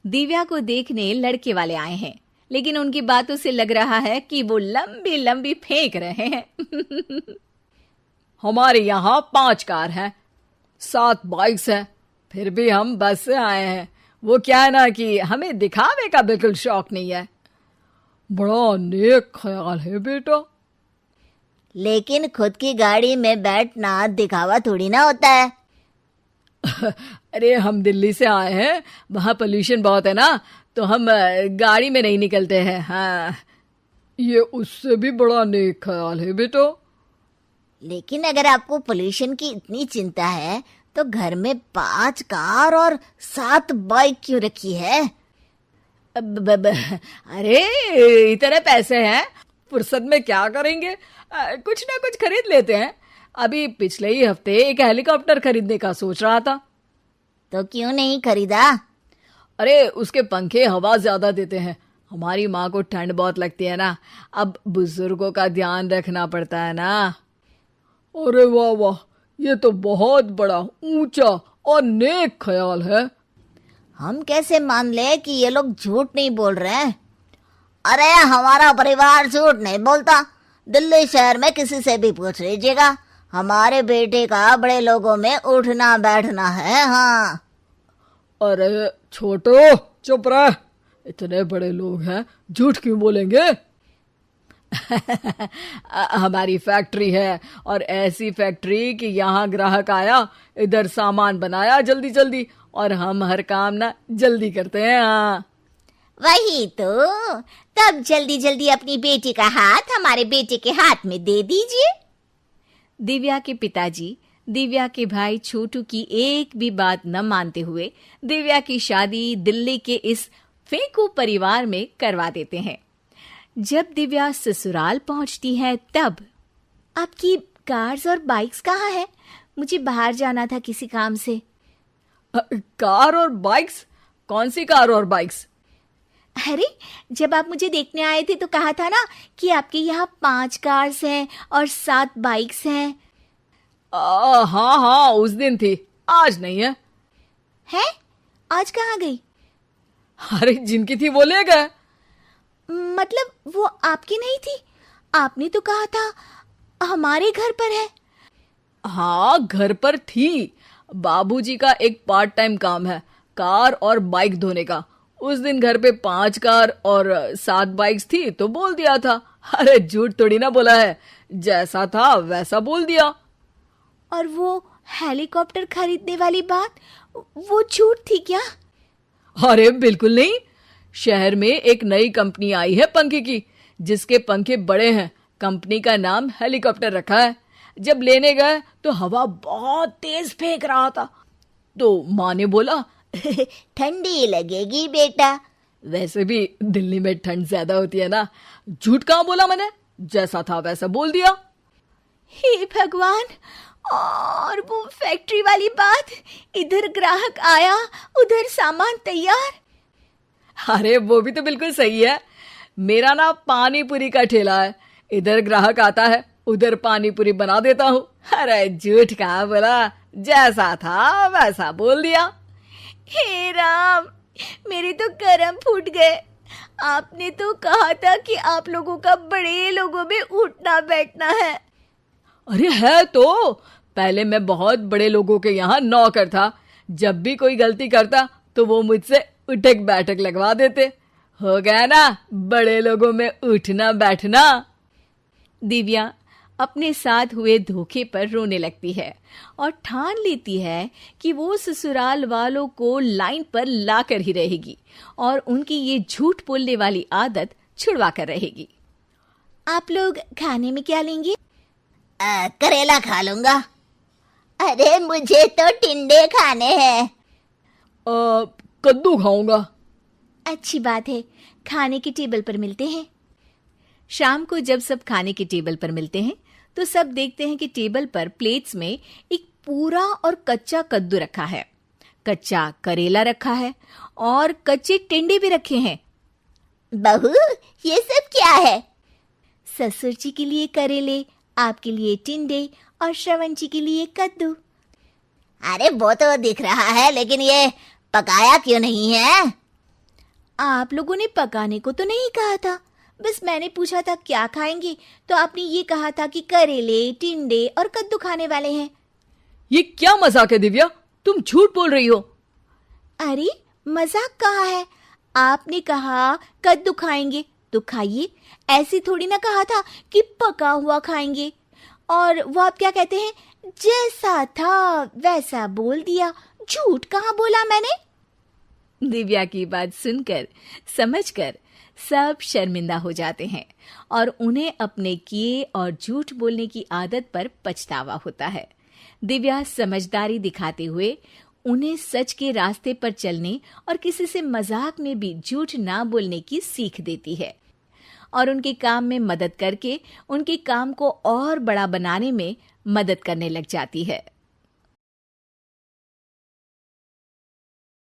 दिव्या को देखने लड़के वाले आए हैं, लेकिन उनकी बातों से लग रहा है कि वो लंबी लंबी फेंक रहे हैं। हमारे यहाँ 5 कार हैं, 7 बाइक्स हैं, फिर भी हम बस से आए हैं। वो क्या है ना कि हमें दिखावे का बिल्कुल शौक नहीं है। बड़ा नेक ख्याल है बेटा। लेकिन खुद की गाड़ी में बैठना दिखावा थोड़ी ना होता है। अरे हम दिल्ली से आए हैं, वहाँ पोल्यूशन बहुत है ना, तो हम गाड़ी में नहीं निकलते हैं। हाँ, ये उससे भी बड़ा नेक ख्याल है बेटा। लेकिन अगर आपको पोल्यूशन की इतनी चिंता है तो घर में 5 कार और 7 बाइक क्यों रखी है? अरे इतने पैसे हैं, फुर्सत में क्या करेंगे, कुछ ना कुछ खरीद लेते हैं। अभी पिछले ही हफ्ते एक हेलीकॉप्टर खरीदने का सोच रहा था। तो क्यों नहीं खरीदा? अरे उसके पंखे हवा ज्यादा देते हैं, हमारी माँ को ठंड बहुत लगती है ना, अब बुजुर्गों का ध्यान रखना पड़ता है ना। अरे वाह वाह, ये तो बहुत बड़ा ऊंचा और नेक ख्याल है। हम कैसे मान ले कि ये लोग झूठ नहीं बोल रहे हैं? अरे हमारा परिवार झूठ नहीं बोलता। दिल्ली शहर में किसी से भी पूछ लीजिएगा, हमारे बेटे का बड़े लोगों में उठना बैठना है। हाँ। अरे छोटो चुप रह, इतने बड़े लोग हैं, झूठ क्यों बोलेंगे? हमारी फैक्ट्री है, और ऐसी फैक्ट्री कि यहाँ ग्राहक आया, इधर सामान बनाया जल्दी जल्दी, और हम हर काम ना जल्दी करते हैं। हाँ वही तो, तब जल्दी जल्दी अपनी बेटी का हाथ हमारे बेटे के हाथ में दे दीजिए। दिव्या के पिताजी दिव्या के भाई छोटू की एक भी बात न मानते हुए दिव्या की शादी दिल्ली के इस फेंकू परिवार में करवा देते हैं। जब दिव्या ससुराल पहुंचती है तब, आपकी कार्स और बाइक्स कहाँ है? मुझे बाहर जाना था किसी काम से। कार और बाइक्स? कौन सी कार और बाइक्स? अरे जब आप मुझे देखने आए थे तो कहा था ना कि आपके यहाँ 5 कार्स हैं और 7 बाइक्स हैं। हाँ हाँ, उस दिन थी, आज नहीं है। है? आज कहाँ गई? अरे जिनकी थी वो ले गए। मतलब वो आपकी नहीं थी? आपने तो कहा था हमारे घर पर है। हाँ घर पर थी, बाबूजी का एक पार्ट टाइम काम है, कार और बाइक धोने का। उस दिन घर पे 5 कार और 7 बाइक्स थी तो बोल दिया था। अरे झूठ थोड़ी ना बोला है, जैसा था वैसा बोल दिया। और वो हेलीकॉप्टर खरीदने वाली बात, वो झूठ थी क्या? अरे बिल्कुल नहीं, शहर में एक नई कंपनी आई है पंखे की, जिसके पंखे बड़े हैं। कंपनी का नाम हेलीकॉप्टर रखा है। जब लेने गए तो हवा बहुत तेज फेंक रहा था, तो माँ ने बोला ठंडी लगेगी बेटा। वैसे भी दिल्ली में ठंड ज्यादा होती है ना। झूठ कहाँ बोला मैंने, जैसा था वैसा बोल दिया। हे भगवान! और वो फैक्ट्री वाली बात, इधर ग्राहक आया उधर सामान तैयार। अरे वो भी तो बिल्कुल सही है। मेरा ना पानी पूरी का ठेला है, इधर ग्राहक आता है उधर पानी पूरी बना देता हूँ। अरे झूठ कहाँ बोला, जैसा था वैसा बोल दिया। हे राम, मेरे तो कर्म फूट गए। आपने तो कहा था कि आप लोगों का बड़े लोगों में उठना बैठना है। अरे है तो, पहले मैं बहुत बड़े लोगों के यहाँ नौकर था। जब भी कोई गलती करता तो वो मुझसे उठक बैठक लगवा देते। हो गया ना बड़े लोगों में उठना बैठना। दिव्या अपने साथ हुए धोखे पर रोने लगती है और ठान लेती है कि वो ससुराल वालों को लाइन पर लाकर ही रहेगी और उनकी ये झूठ बोलने वाली आदत छुड़वा कर रहेगी। आप लोग खाने में क्या लेंगे? करेला खा लूंगा। अरे मुझे तो टिंडे खाने हैं। कद्दू खाऊंगा। अच्छी बात है, खाने के टेबल पर मिलते हैं। शाम को जब सब खाने के टेबल पर मिलते हैं तो सब देखते हैं कि टेबल पर प्लेट्स में एक पूरा और कच्चा कद्दू रखा है, कच्चा करेला रखा है और कच्चे टिंडे भी रखे हैं। बहू, ये सब क्या है? ससुर जी के लिए करेले, आपके लिए टिंडे और श्रवण जी के लिए कद्दू। अरे वो तो दिख रहा है, लेकिन ये पकाया क्यों नहीं है? आप लोगों ने पकाने को तो नहीं कहा था, बस मैंने पूछा था क्या खाएंगे, तो आपने ये कहा था कि करेले, टिंडे और कद्दू खाने वाले हैं। ये क्या मजाक है दिव्या, तुम झूठ बोल रही हो। अरे मजाक कहाँ है, आपने कहा कद्दू खाएंगे तो खाइए, ऐसे थोड़ी ना कहा था कि पका हुआ खाएंगे। और वो आप क्या कहते हैं, जैसा था वैसा बोल दिया, झूठ कहाँ बोला मैंने। दिव्या की बात सुनकर, समझकर सब शर्मिंदा हो जाते हैं और उन्हें अपने किए और झूठ बोलने की आदत पर पछतावा होता है। दिव्या समझदारी दिखाते हुए उन्हें सच के रास्ते पर चलने और किसी से मजाक में भी झूठ ना बोलने की सीख देती है और उनके काम में मदद करके उनके काम को और बड़ा बनाने में मदद करने लग जाती है।